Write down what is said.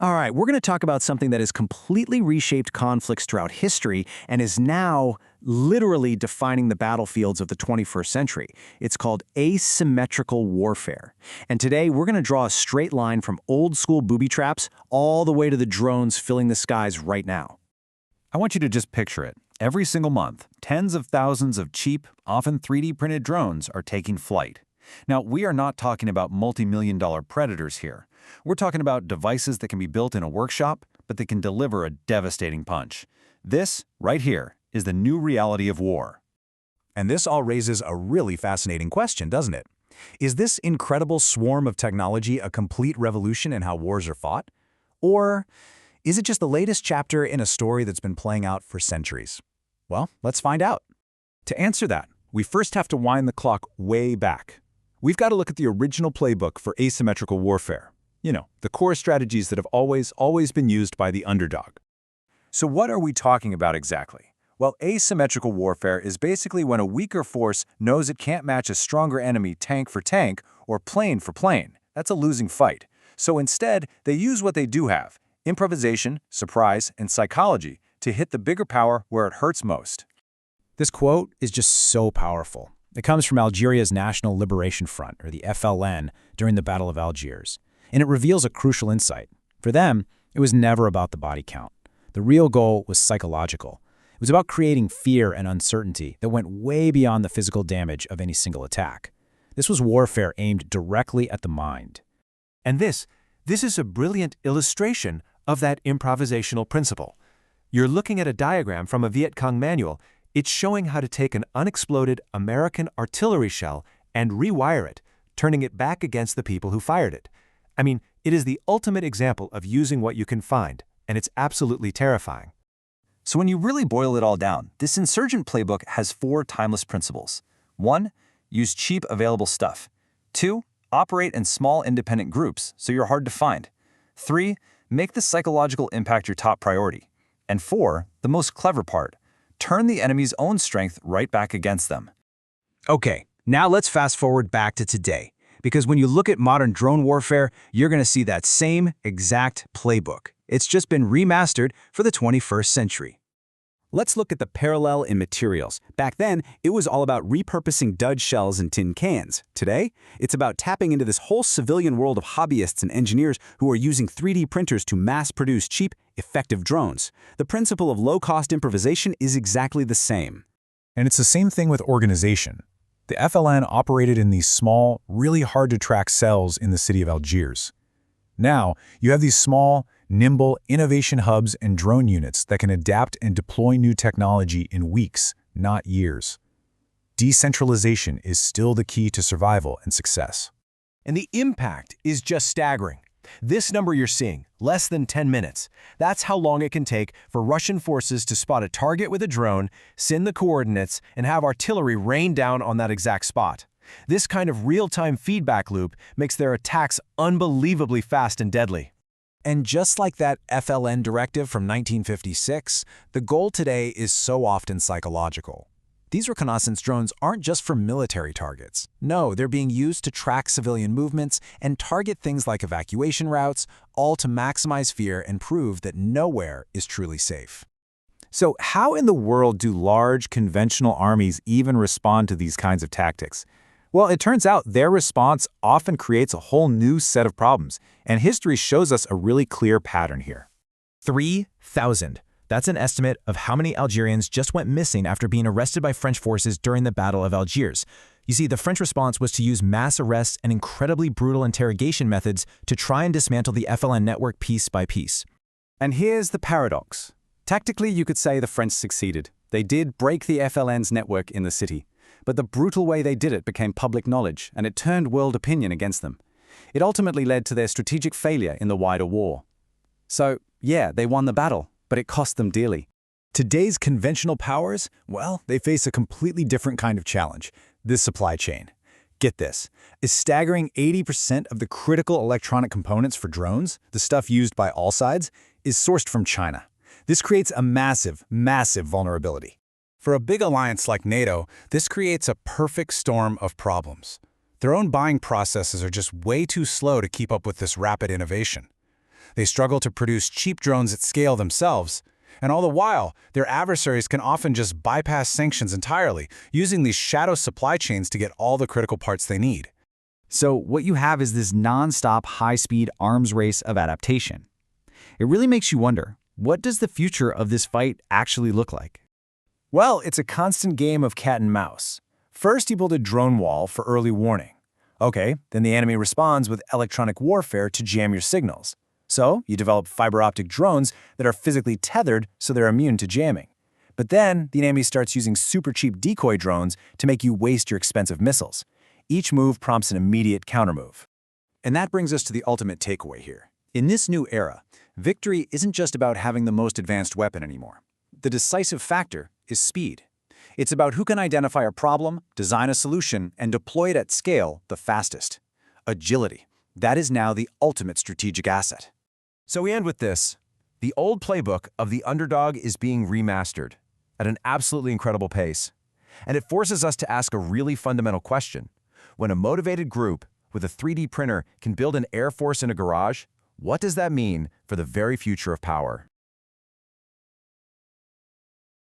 All right, we're going to talk about something that has completely reshaped conflicts throughout history and is now literally defining the battlefields of the 21st century. It's called asymmetrical warfare. And today, we're going to draw a straight line from old-school booby traps all the way to the drones filling the skies right now. I want you to just picture it. Every single month, tens of thousands of cheap, often 3D printed drones are taking flight. Now, we are not talking about multi-million-dollar predators here. We're talking about devices that can be built in a workshop, but that can deliver a devastating punch. This, right here, is the new reality of war. And this all raises a really fascinating question, doesn't it? Is this incredible swarm of technology a complete revolution in how wars are fought? Or is it just the latest chapter in a story that's been playing out for centuries? Well, let's find out. To answer that, we first have to wind the clock way back. We've got to look at the original playbook for asymmetrical warfare. You know, the core strategies that have always been used by the underdog. So what are we talking about exactly? Well, asymmetrical warfare is basically when a weaker force knows it can't match a stronger enemy tank for tank or plane for plane. That's a losing fight. So instead, they use what they do have: improvisation, surprise, and psychology to hit the bigger power where it hurts most. This quote is just so powerful. It comes from Algeria's National Liberation Front, or the FLN, during the Battle of Algiers. And it reveals a crucial insight. For them, it was never about the body count. The real goal was psychological. It was about creating fear and uncertainty that went way beyond the physical damage of any single attack. This was warfare aimed directly at the mind. And this is a brilliant illustration of that improvisational principle. You're looking at a diagram from a Viet Cong manual. It's showing how to take an unexploded American artillery shell and rewire it, turning it back against the people who fired it. I mean, it is the ultimate example of using what you can find, and it's absolutely terrifying. So when you really boil it all down, this insurgent playbook has 4 timeless principles. 1. Use cheap, available stuff. 2. Operate in small, independent groups, so you're hard to find. 3. Make the psychological impact your top priority. And 4, the most clever part, turn the enemy's own strength right back against them. Okay, now let's fast forward back to today. Because when you look at modern drone warfare, you're going to see that same exact playbook. It's just been remastered for the 21st century. Let's look at the parallel in materials. Back then, it was all about repurposing dud shells and tin cans. Today, it's about tapping into this whole civilian world of hobbyists and engineers who are using 3D printers to mass-produce cheap, effective drones. The principle of low-cost improvisation is exactly the same. And it's the same thing with organization. The FLN operated in these small, really hard-to-track cells in the city of Algiers. Now, you have these small, nimble innovation hubs and drone units that can adapt and deploy new technology in weeks, not years. Decentralization is still the key to survival and success. And the impact is just staggering. This number you're seeing, less than 10 minutes, that's how long it can take for Russian forces to spot a target with a drone, send the coordinates, and have artillery rain down on that exact spot. This kind of real-time feedback loop makes their attacks unbelievably fast and deadly. And just like that FLN directive from 1956, the goal today is so often psychological. These reconnaissance drones aren't just for military targets. No, they're being used to track civilian movements and target things like evacuation routes, all to maximize fear and prove that nowhere is truly safe. So how in the world do large, conventional armies even respond to these kinds of tactics? Well, it turns out their response often creates a whole new set of problems, and history shows us a really clear pattern here. 3,000. That's an estimate of how many Algerians just went missing after being arrested by French forces during the Battle of Algiers. You see, the French response was to use mass arrests and incredibly brutal interrogation methods to try and dismantle the FLN network piece by piece. And here's the paradox. Tactically, you could say the French succeeded. They did break the FLN's network in the city. But the brutal way they did it became public knowledge, and it turned world opinion against them. It ultimately led to their strategic failure in the wider war. So, yeah, they won the battle, but it cost them dearly. Today's conventional powers, well, they face a completely different kind of challenge: this supply chain. Get this, a staggering 80% of the critical electronic components for drones, the stuff used by all sides, is sourced from China. This creates a massive vulnerability. For a big alliance like NATO, this creates a perfect storm of problems. Their own buying processes are just way too slow to keep up with this rapid innovation. They struggle to produce cheap drones at scale themselves. And all the while, their adversaries can often just bypass sanctions entirely, using these shadow supply chains to get all the critical parts they need. So what you have is this non-stop high-speed arms race of adaptation. It really makes you wonder, what does the future of this fight actually look like? Well, it's a constant game of cat and mouse. First, you build a drone wall for early warning. Okay, then the enemy responds with electronic warfare to jam your signals. So, you develop fiber optic drones that are physically tethered so they're immune to jamming. But then, the enemy starts using super cheap decoy drones to make you waste your expensive missiles. Each move prompts an immediate countermove. And that brings us to the ultimate takeaway here. In this new era, victory isn't just about having the most advanced weapon anymore. The decisive factor is speed. It's about who can identify a problem, design a solution, and deploy it at scale the fastest. Agility. That is now the ultimate strategic asset. So we end with this. The old playbook of the underdog is being remastered at an absolutely incredible pace. And it forces us to ask a really fundamental question. When a motivated group with a 3D printer can build an air force in a garage, what does that mean for the very future of power?